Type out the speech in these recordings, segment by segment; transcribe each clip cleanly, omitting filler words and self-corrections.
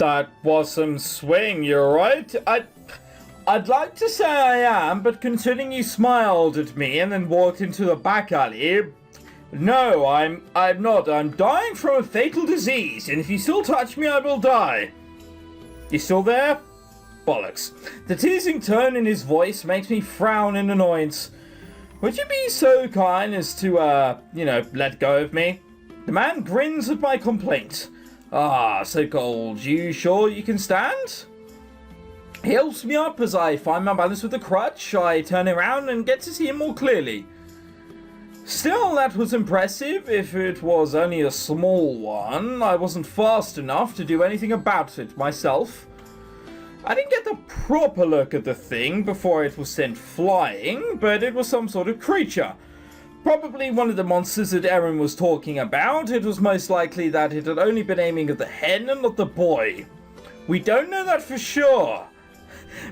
That was some swing, you're right. I'd like to say I am, but considering you smiled at me and then walked into the back alley, no, I'm not. I'm dying from a fatal disease, and if you still touch me, I will die. You still there? Bollocks. The teasing tone in his voice makes me frown in annoyance. Would you be so kind as to, let go of me? The man grins at my complaint. Ah, so cold. You sure you can stand? He helps me up as I find my balance with the crutch. I turn around and get to see him more clearly. Still, that was impressive. If it was only a small one, I wasn't fast enough to do anything about it myself. I didn't get the proper look at the thing before it was sent flying, but it was some sort of creature. Probably one of the monsters that Aaron was talking about. It was most likely that it had only been aiming at the hen and not the boy. We don't know that for sure.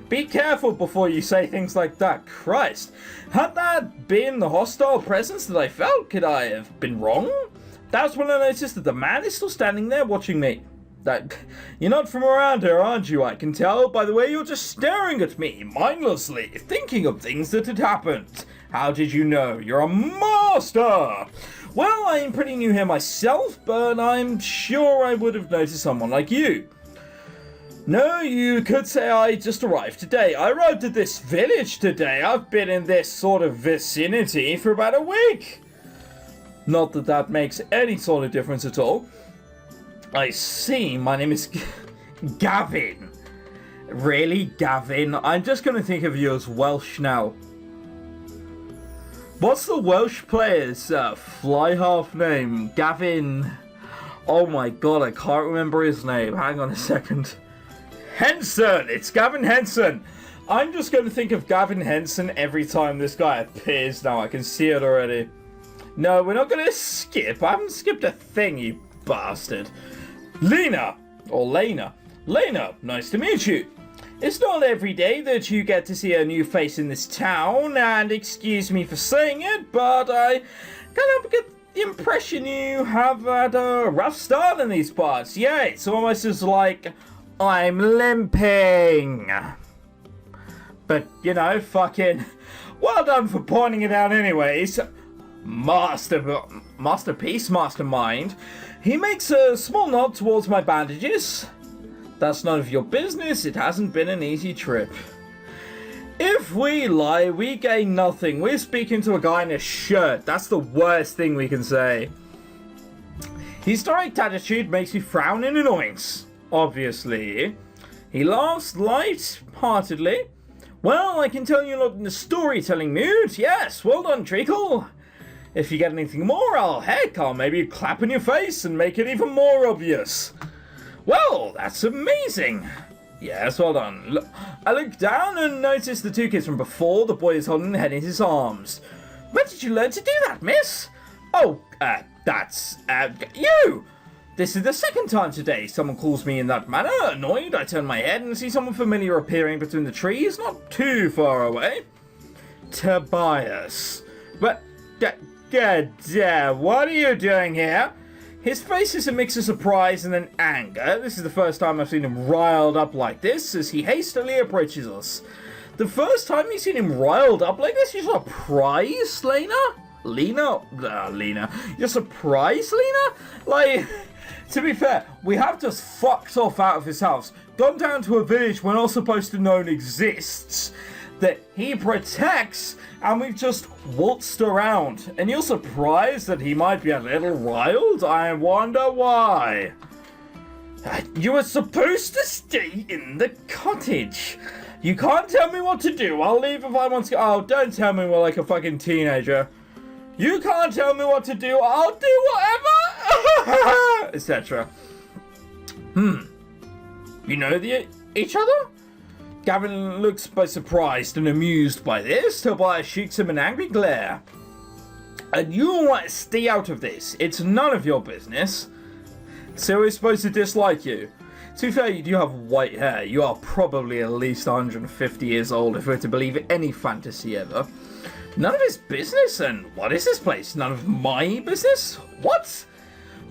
Be careful before you say things like that. Christ. Had that been the hostile presence that I felt? Could I have been wrong? That's when I noticed that the man is still standing there watching me. You're not from around here, aren't you? I can tell by the way you're just staring at me, mindlessly, thinking of things that had happened. How did you know? You're a master! Well, I'm pretty new here myself, but I'm sure I would have noticed someone like you. No, you could say I just arrived today. I arrived at this village today. I've been in this sort of vicinity for about a week. Not that that makes any sort of difference at all. I see. My name is Gavin. Really, Gavin? I'm just going to think of you as Welsh now. What's the Welsh player's fly half name? Gavin. Oh my god, I can't remember his name. Hang on a second. Henson! It's Gavin Henson! I'm just going to think of Gavin Henson every time this guy appears now. I can see it already. No, we're not going to skip. I haven't skipped a thing, you bastard. Lena! Or Lena. Lena, nice to meet you. It's not every day that you get to see a new face in this town, and excuse me for saying it, but I kind of get the impression you have had a rough start in these parts. Yeah, it's almost as like I'm limping. But, you know, fucking well done for pointing it out anyways. Masterpiece, mastermind. He makes a small nod towards my bandages. That's none of your business. It hasn't been an easy trip. If we lie, we gain nothing. We're speaking to a guy in a shirt. That's the worst thing we can say. His direct attitude makes me frown in annoyance. Obviously. He laughs light-heartedly. Well, I can tell you're not in the storytelling mood. Yes, well done, Treacle. If you get anything more, I'll maybe clap in your face and make it even more obvious. Well, that's amazing. Yes, well done. I look down and notice the two kids from before. The boy is holding the head in his arms. Where did you learn to do that, miss? Oh, that's, you! This is the second time today someone calls me in that manner. Annoyed, I turn my head and see someone familiar appearing between the trees, not too far away. Tobias. But, what are you doing here? His face is a mix of surprise and then anger. This is the first time I've seen him riled up like this as he hastily approaches us. The first time you've seen him riled up like this, you're surprised, Lena? Lena. You're surprised, Lena? Like, to be fair, we have just fucked off out of his house, gone down to a village we're not supposed to know exists, that he protects, and we've just waltzed around. And you're surprised that he might be a little riled? I wonder why. You were supposed to stay in the cottage. You can't tell me what to do. I'll leave if I want to. Oh, don't tell me we're like a fucking teenager. You can't tell me what to do. I'll do whatever. Etc. You know each other? Gavin looks both surprised and amused by this. Tobias shoots him an angry glare. And you want to stay out of this. It's none of your business. So we're supposed to dislike you. To be fair, you do have white hair. You are probably at least 150 years old if we're to believe any fantasy ever. None of his business? And what is this place? None of my business? What?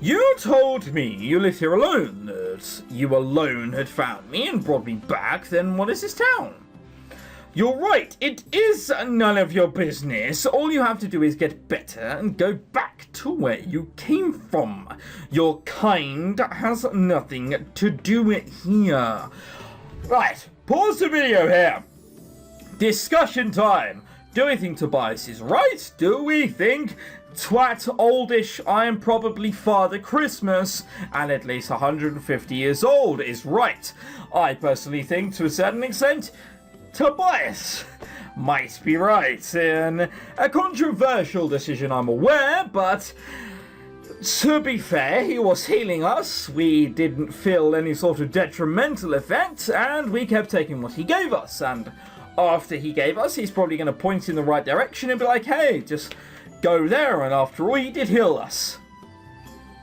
You told me you lived here alone, that you alone had found me and brought me back, then what is this town? You're right, it is none of your business. All you have to do is get better and go back to where you came from. Your kind has nothing to do here. Right, pause the video here. Discussion time. Do we think Tobias is right? Do we think twat oldish I am probably Father Christmas and at least 150 years old is right? I personally think to a certain extent Tobias might be right in a controversial decision, I'm aware, but to be fair, he was healing us, we didn't feel any sort of detrimental effect, and we kept taking what he gave us, and after he gave us, he's probably going to point in the right direction and be like, hey, just go there, and after all, he did heal us.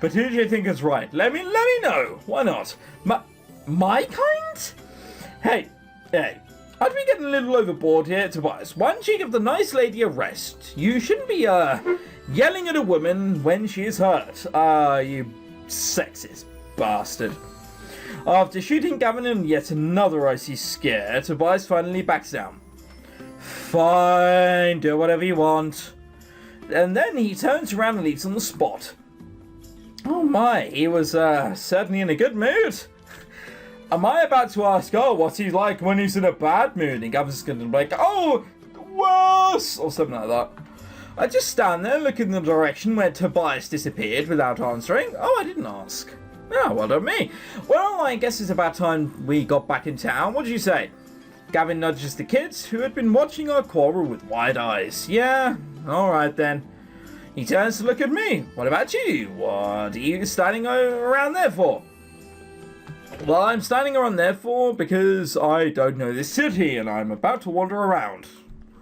But who do you think is right? Let me know, why not? My kind? Hey, I'd be getting a little overboard here, Tobias. Why don't you give the nice lady a rest? You shouldn't be, yelling at a woman when she is hurt. You sexist bastard. After shooting Gavin in yet another icy scare, Tobias finally backs down. Fine, do whatever you want. And then he turns around and leaves on the spot. Oh my, he was, certainly in a good mood. Am I about to ask, oh, what's he like when he's in a bad mood? And Gavin's going to be like, oh, worse, or something like that. I just stand there, look in the direction where Tobias disappeared without answering. Oh, I didn't ask. Oh, well done me. Well, I guess it's about time we got back in town. What did you say? Gavin nudges the kids, who had been watching our quarrel with wide eyes. Yeah, alright then. He turns to look at me. What about you? What are you standing around there for? Well, I'm standing around there for because I don't know this city and I'm about to wander around.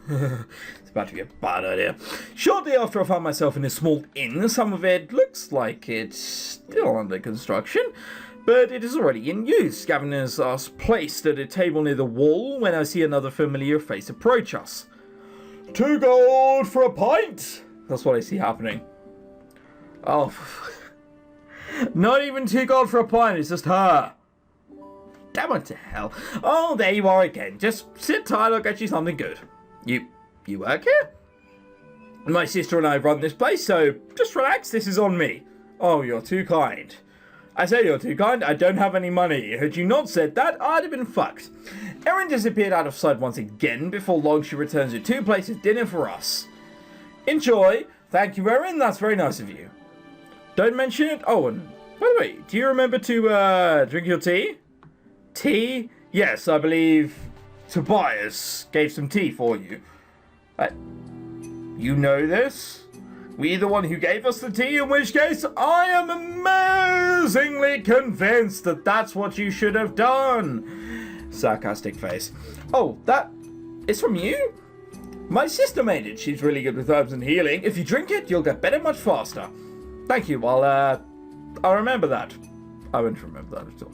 It's about to be a bad idea. Shortly after I found myself in a small inn, some of it looks like it's still under construction, but it is already in use. Gavin is placed at a table near the wall when I see another familiar face approach us. 2 gold for a pint! That's what I see happening. Oh, not even 2 gold for a pint, it's just her. Damn it to hell. Oh, there you are again. Just sit tight, I'll get you something good. You work here? My sister and I run this place, so just relax, this is on me. Oh, you're too kind. I say you're too kind, I don't have any money. Had you not said that, I'd have been fucked. Erin disappeared out of sight once again. Before long, she returns with 2 plates of dinner for us. Enjoy. Thank you, Erin, that's very nice of you. Don't mention it. Oh, and by the way, do you remember to drink your tea? Tea? Yes, I believe Tobias gave some tea for you. You know this? Were you the one who gave us the tea? In which case, I am amazingly convinced that that's what you should have done. Sarcastic face. Oh, that is from you? My sister made it. She's really good with herbs and healing. If you drink it, you'll get better much faster. Thank you. I'll remember that. I won't remember that at all.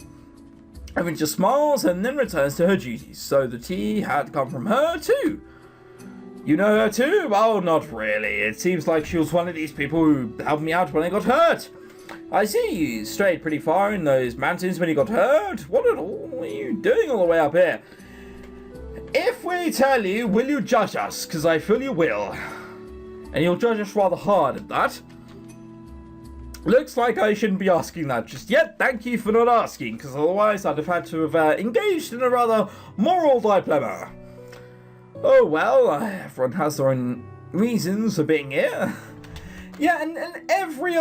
Erin just smiles and then returns to her duties. So the tea had come from her too. You know her too? Oh, not really. It seems like she was one of these people who helped me out when I got hurt. I see you strayed pretty far in those mountains when you got hurt. What at all are you doing all the way up here? If we tell you, will you judge us? Because I feel you will. And you'll judge us rather hard at that. Looks like I shouldn't be asking that just yet. Thank you for not asking, because otherwise I'd have had to have engaged in a rather moral dilemma. Oh well, everyone has their own reasons for being here. Yeah, and every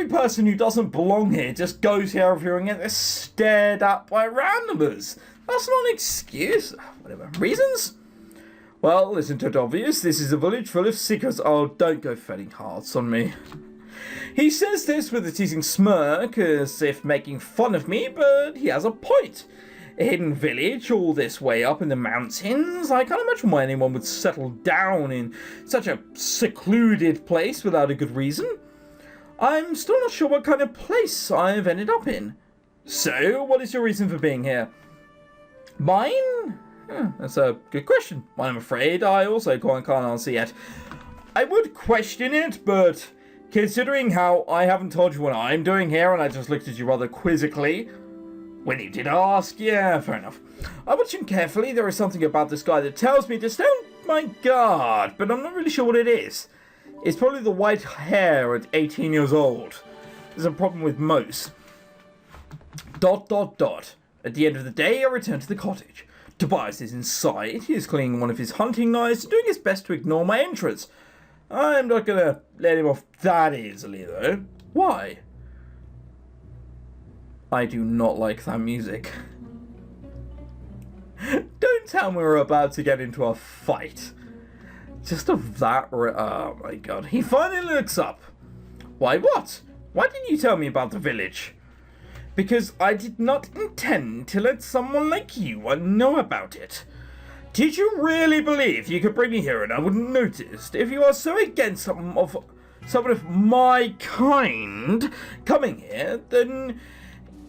person who doesn't belong here just goes here every and gets stared at by randomers. That's not an excuse. Whatever. Reasons? Well, isn't it obvious? This is a village full of secrets. Oh, don't go fetting hearts on me. He says this with a teasing smirk, as if making fun of me, but he has a point. A hidden village all this way up in the mountains? I can't imagine why anyone would settle down in such a secluded place without a good reason. I'm still not sure what kind of place I've ended up in. So, what is your reason for being here? Mine? That's a good question. I'm afraid I also can't answer yet. I would question it, but Considering how I haven't told you what I'm doing here, and I just looked at you rather quizzically when you did ask, yeah, fair enough. I watched him carefully. There is something about this guy that tells me to stay on my guard, but I'm not really sure what it is. It's probably the white hair at 18 years old. There's a problem with most. ... At the end of the day, I return to the cottage. Tobias is inside. He is cleaning one of his hunting knives, doing his best to ignore my entrance. I'm not gonna let him off that easily, though. Why? I do not like that music. Don't tell me we're about to get into a fight. Just of that... oh my god. He finally looks up. Why, what? Why didn't you tell me about the village? Because I did not intend to let someone like you know about it. Did you really believe you could bring me here and I wouldn't notice? If you are so against someone of my kind coming here, then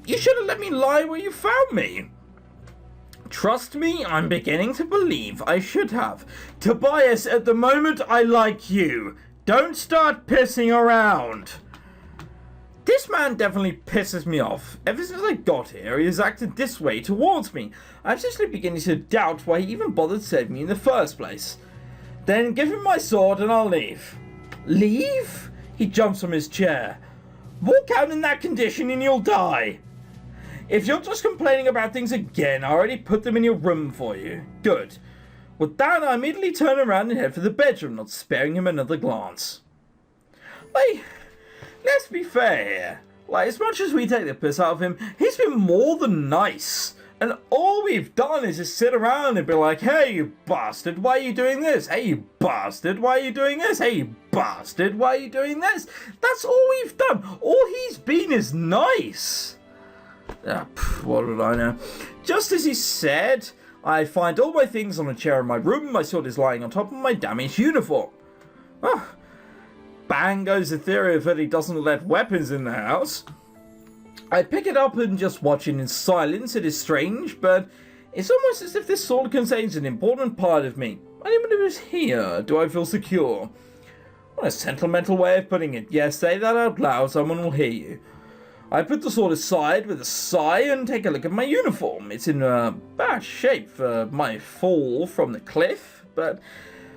you should have let me lie where you found me. Trust me, I'm beginning to believe I should have. Tobias, at the moment I like you. Don't start pissing around. This man definitely pisses me off. Ever since I got here, he has acted this way towards me. I'm seriously beginning to doubt why he even bothered saving me in the first place. Then give him my sword and I'll leave. Leave? He jumps from his chair. Walk out in that condition and you'll die. If you're just complaining about things again, I already put them in your room for you. Good. With that, I immediately turn around and head for the bedroom, not sparing him another glance. Let's be fair here. As much as we take the piss out of him, he's been more than nice. And all we've done is just sit around and be like, hey, you bastard, why are you doing this? Hey, you bastard, why are you doing this? Hey, you bastard, why are you doing this? That's all we've done. All he's been is nice. What did I know? Just as he said, I find all my things on a chair in my room. My sword is lying on top of my damaged uniform. Bang goes the theory that he doesn't let weapons in the house. I pick it up and just watch it in silence. It is strange, but it's almost as if this sword contains an important part of me. Anyone who is here, do I feel secure? What a sentimental way of putting it. Yes, say that out loud, someone will hear you. I put the sword aside with a sigh and take a look at my uniform. It's in bad shape for my fall from the cliff, but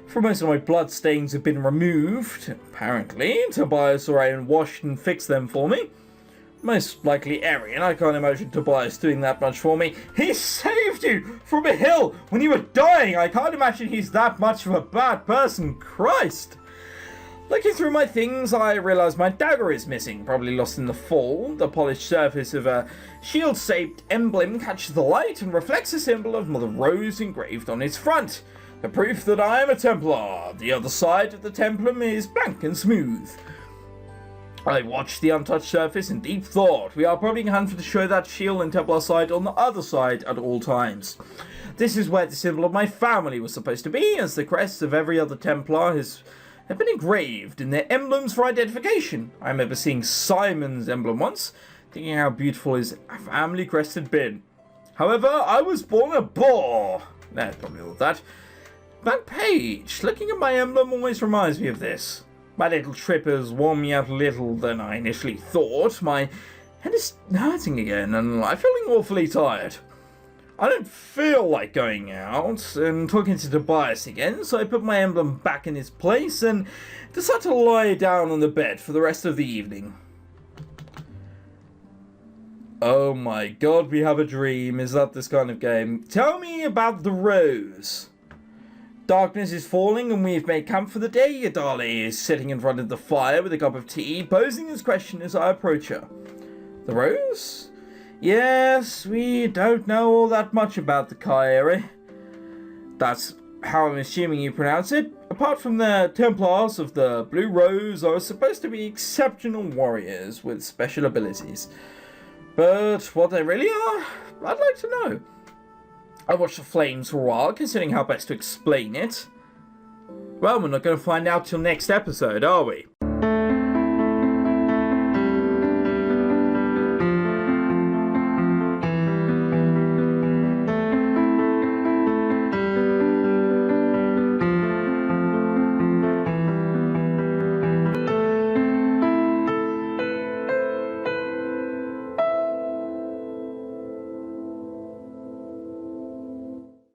for most of my blood stains have been removed. Apparently, Tobias or Aaron washed and fixed them for me. Most likely Arian. I can't imagine Tobias doing that much for me. He saved you from a hill when you were dying. I can't imagine he's that much of a bad person. Christ. Looking through my things, I realise my dagger is missing, probably lost in the fall. The polished surface of a shield-shaped emblem catches the light and reflects a symbol of Mother Rose engraved on its front. The proof that I am a Templar. The other side of the templum is blank and smooth. I watched the untouched surface in deep thought. We are probably going to hunt for to show that shield and Templar side on the other side at all times. This is where the symbol of my family was supposed to be, as the crests of every other Templar have been engraved in their emblems for identification. I remember seeing Simon's emblem once, thinking how beautiful his family crest had been. However, I was born a boar. That's probably all of that. That page, looking at my emblem, always reminds me of this. My little trip has worn me out a little than I initially thought. My head is hurting again, and I'm feeling awfully tired. I don't feel like going out and talking to Tobias again, so I put my emblem back in its place and decide to lie down on the bed for the rest of the evening. Oh my god, we have a dream. Is that this kind of game? Tell me about the rose. Darkness is falling and we've made camp for the day. Adali is sitting in front of the fire with a cup of tea, posing this question as I approach her. The rose? Yes, we don't know all that much about the Kairi. That's how I'm assuming you pronounce it. Apart from the Templars of the Blue Rose are supposed to be exceptional warriors with special abilities. But what they really are, I'd like to know. I watched the flames for a while, considering how best to explain it. Well, we're not going to find out till next episode, are we?